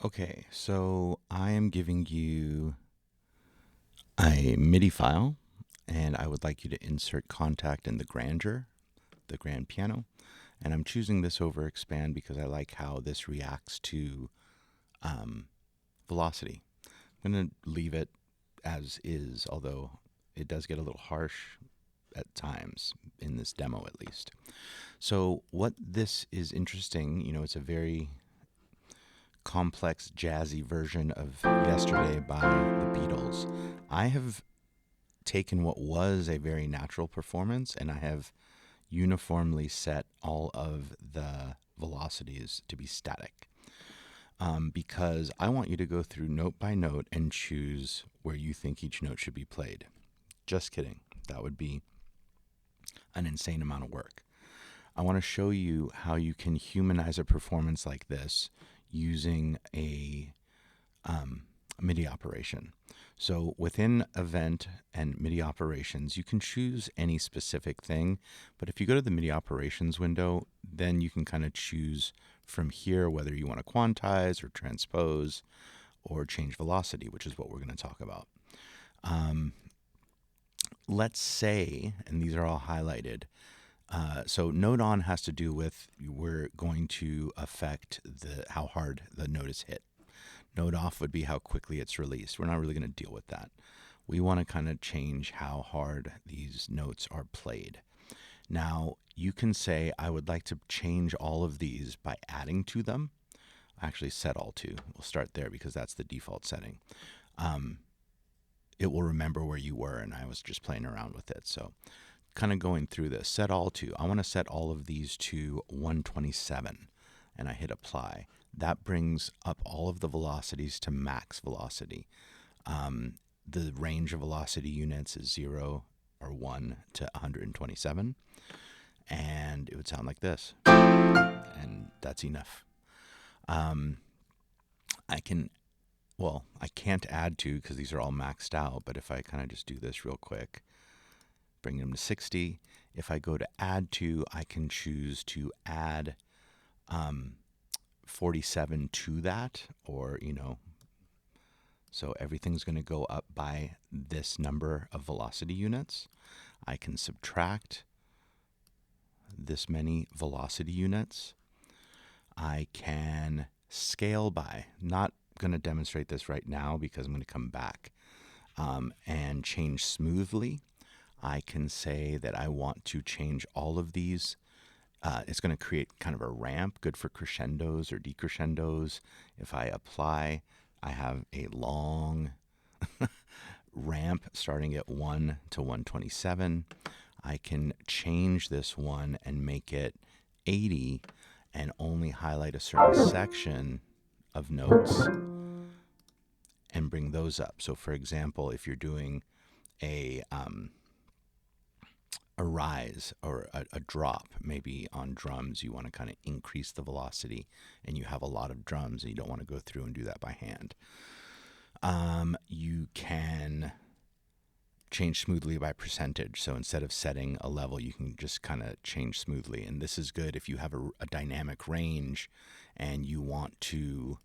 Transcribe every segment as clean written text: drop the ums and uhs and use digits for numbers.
Okay, so I am giving you a MIDI file, and I would like you to insert contact in the grandeur, the grand piano. And I'm choosing this over expand because I like how this reacts to um, velocity. I'm going to leave it as is, although it does get a little harsh at times, in this demo at least. So, what this is interesting, it's a very complex, jazzy version of Yesterday by the Beatles. I have taken what was a very natural performance and I have uniformly set all of the velocities to be static, because I want you to go through note by note and choose where you think each note should be played. Just kidding. That would be an insane amount of work. I want to show you how you can humanize a performance like this using a MIDI operation. So within event and MIDI operations, you can choose any specific thing. But if you go to the MIDI operations window, then you can kind of choose from here whether you want to quantize or transpose or change velocity, which is what we're going to talk about. Let's say, and these are all highlighted, so note on has to do with we're going to affect how hard the note is hit. Note off would be how quickly it's released. We're not really going to deal with that. We want to kind of change how hard these notes are played. Now, you can say, I would like to change all of these by adding to them. Actually, set all to. We'll start there because that's the default setting. It will remember where you were, and I was just playing around with it. So, kind of going through this, set all to. I want to set all of these to 127, and I hit apply. That brings up all of the velocities to max velocity. The range of velocity units is 0 or 1 to 127. And it would sound like this. And that's enough. I can't add to because these are all maxed out. But if I kind of just do this real quick, bring them to 60. If I go to add to, I can choose to add 47 to that, or so everything's going to go up by this number of velocity units. I can subtract this many velocity units. I can scale by. Not going to demonstrate this right now because I'm going to come back and change smoothly. I can say that I want to change all of these. It's going to create kind of a ramp, good for crescendos or decrescendos. If I apply, I have a long ramp starting at 1 to 127. I can change this one and make it 80 and only highlight a certain section of notes and bring those up. So, for example, if you're doing a rise or a drop, maybe on drums, you want to kind of increase the velocity and you have a lot of drums and you don't want to go through and do that by hand. You can change smoothly by percentage. So instead of setting a level, you can just kind of change smoothly. And this is good if you have a dynamic range and you want to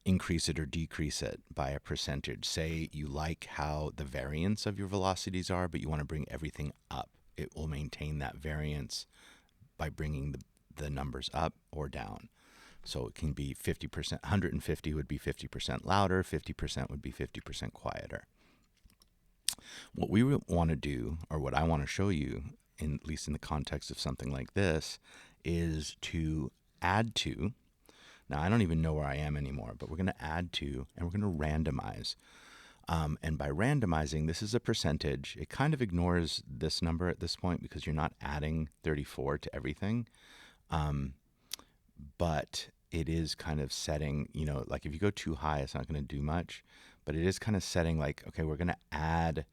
increase it or decrease it by a percentage. Say you like how the variance of your velocities are, but you want to bring everything up. It will maintain that variance by bringing the numbers up or down. So it can be 50%, 150 would be 50% louder, 50% would be 50% quieter. What we want to do, or what I want to show you, at least in the context of something like this, is to add to. Now, I don't even know where I am anymore, but we're going to add to, and we're going to randomize. And by randomizing, this is a percentage. It kind of ignores this number at this point because you're not adding 34 to everything. But it is kind of setting, like if you go too high, it's not going to do much. But it is kind of setting like, okay, we're going to add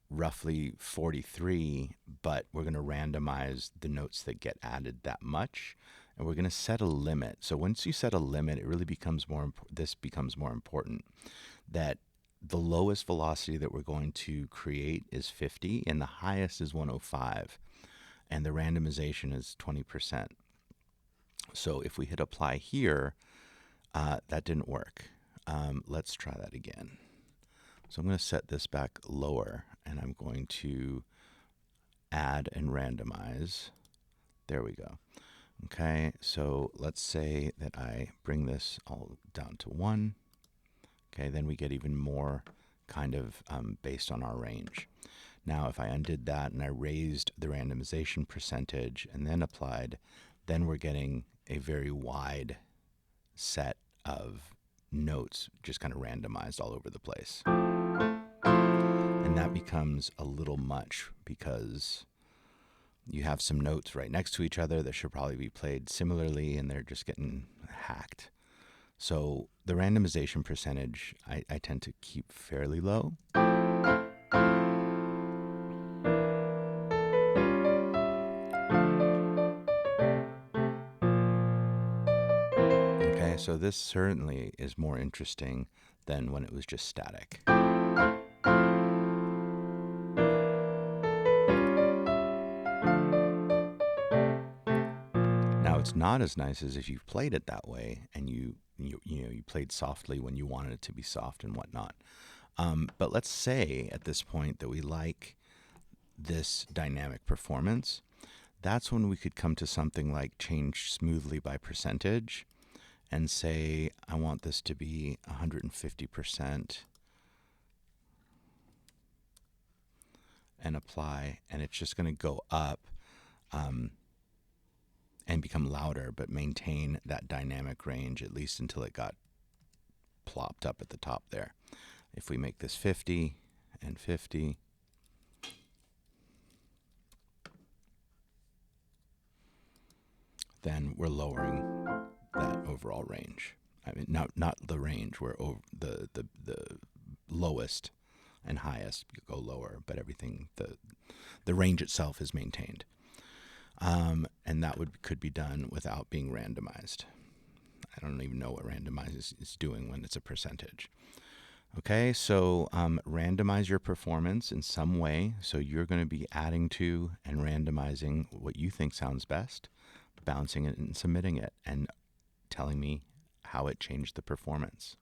roughly 43, but we're going to randomize the notes that get added that much. And we're going to set a limit. So once you set a limit, it really becomes this becomes more important, that the lowest velocity that we're going to create is 50 and the highest is 105. And the randomization is 20%. So if we hit apply here, That didn't work. Let's try that again. So I'm going to set this back lower, and I'm going to add and randomize. There we go. Okay, so let's say that I bring this all down to 1. Okay, then we get even more kind of based on our range. Now, if I undid that and I raised the randomization percentage and then applied, then we're getting a very wide set of notes just kind of randomized all over the place. And that becomes a little much because you have some notes right next to each other that should probably be played similarly, and they're just getting hacked. So the randomization percentage I tend to keep fairly low. Okay, so this certainly is more interesting than when it was just static. Now it's not as nice as if you've played it that way and you played softly when you wanted it to be soft and whatnot. But let's say at this point that we like this dynamic performance. That's when we could come to something like change smoothly by percentage and say, I want this to be 150% and apply, and it's just going to go up and become louder, but maintain that dynamic range at least until it got plopped up at the top there. If we make this 50 and 50, then we're lowering that overall range. I mean, not the range. We're over the lowest and highest go lower, but everything the range itself is maintained, and that could be done without being randomized. I don't even know what randomize is doing when it's a percentage. Okay, so randomize your performance in some way. So you're going to be adding to and randomizing what you think sounds best, bouncing it and submitting it, and telling me how it changed the performance.